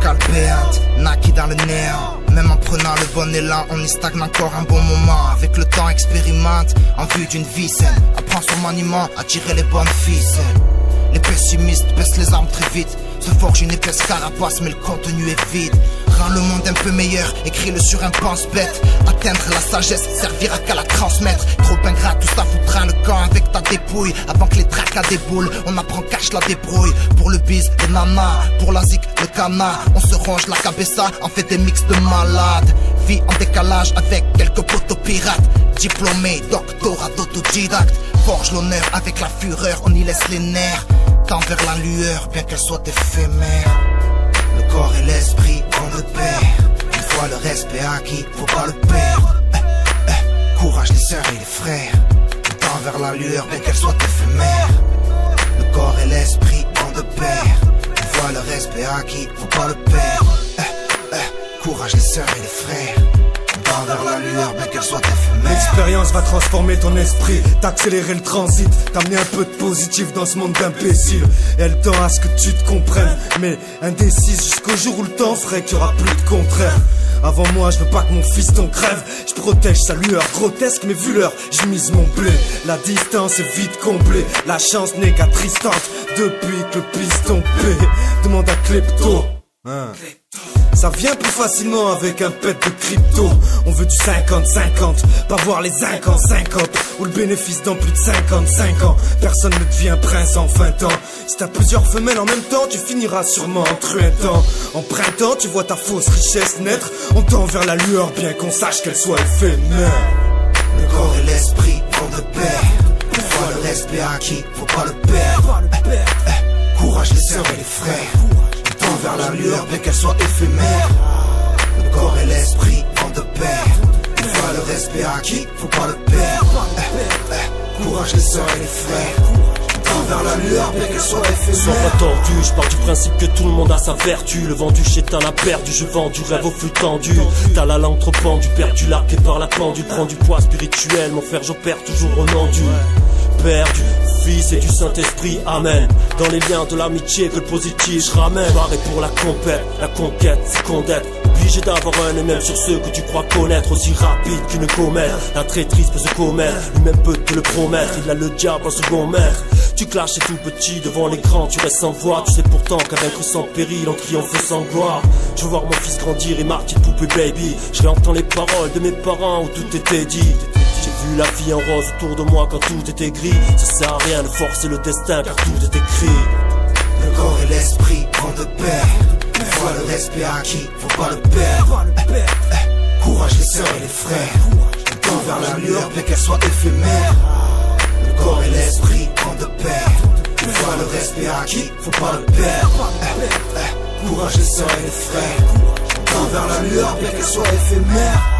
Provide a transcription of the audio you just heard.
calpéante, naquis dans le néant. Même en prenant le bon élan, on y stagne encore un bon moment. Avec le temps, expérimente en vue d'une vie saine. Apprends son maniement à tirer les bonnes ficelles. Les pessimistes baissent les armes très vite, se forgent une épaisse carapace mais le contenu est vide. Rends le monde un peu meilleur, écris-le sur un pense-bête. Atteindre la sagesse servira qu'à la transmettre. Trop ingrat, tout ça foutra le camp avec ta dépouille. Avant que les tracas déboulent, on apprend cache la débrouille. Pour le biz, les nanas, pour la zik, le cana. On se ronge la cabessa, en fait des mix de malades. Vie en décalage avec quelques poteaux pirates. Diplômé, doctorat d'autodidacte. Forge l'honneur avec la fureur, on y laisse les nerfs. Tend vers la lueur, bien qu'elle soit éphémère. Le corps et l'esprit vont de pair. Une fois le respect acquis, faut pas le perdre. Courage les sœurs et les frères. Tend vers la lueur, bien qu'elle soit éphémère. Le corps et l'esprit vont de pair. Une fois le respect acquis, faut pas le perdre. Courage les sœurs et les frères. Vers la lueur, bien qu'elle soit éphémère. L'expérience va transformer ton esprit, t'accélérer le transit, t'amener un peu de positif dans ce monde d'imbéciles. Elle tend à ce que tu te comprennes, mais indécise jusqu'au jour où le temps ferait qu'il y aura plus de contraire. Avant moi, je veux pas que mon fiston crève. Je protège sa lueur grotesque, mais vu l'heure, je mise mon blé. La distance est vite comblée, la chance n'est qu'attristante depuis que le piston P demande à Klepto. Ça vient plus facilement avec un pet de crypto. On veut du 50-50, pas voir les 5 ans 50. Ou le bénéfice dans plus de 55 ans. Personne ne devient prince en 20 ans. Si t'as plusieurs femelles en même temps, tu finiras sûrement en truantant. En printemps, tu vois ta fausse richesse naître. On tend vers la lueur, bien qu'on sache qu'elle soit éphémère. Le corps et l'esprit vont de pair. Une fois le respect acquis, faut pas le perdre. Courage les sœurs et les frères. Vers la lueur, bien qu'elle soit éphémère. Le corps et l'esprit vont de pair. Une fois le respect acquis, faut pas le perdre. Courage les sœurs et les frères. Vers la lueur, bien qu'elle soit éphémère. Sois pas tordu, je pars du principe que tout le monde a sa vertu. Le vendu chétan a perdu, je vends du rêve au flux tendu. T'as la langue trop pendue, perdu largué par la pendule. Prends du poids spirituel, mon frère j'opère toujours au nom du Père, du Fils et du Saint-Esprit, amen. Dans les liens de l'amitié que le positif je ramène. Pareil pour la conquête, c'est qu'on d'être obligé d'avoir un et même sur ceux que tu crois connaître. Aussi rapide qu'une comète, la traîtrise peut se commettre. Lui-même peut te le promettre, il a le diable en second maître. Tu clashes et tout petit devant l'écran, tu restes sans voix. Tu sais pourtant qu'à vaincre sans péril, on triomphe sans gloire. Je veux voir mon fils grandir et marquer poupée baby. Je réentends les paroles de mes parents où tout était dit. J'ai vu la vie en rose autour de moi quand tout était gris. Ça sert à rien de forcer le destin car tout est écrit. Le corps et l'esprit vont de pair. Une fois le respect acquis, faut pas le perdre. Courage les sœurs et les frères. On tend vers la lueur, bien qu'elle soit éphémère. Le corps et l'esprit vont de pair. Une fois le respect acquis, faut pas le perdre. Courage les sœurs et les frères. On tend vers la lueur, bien qu'elle soit éphémère.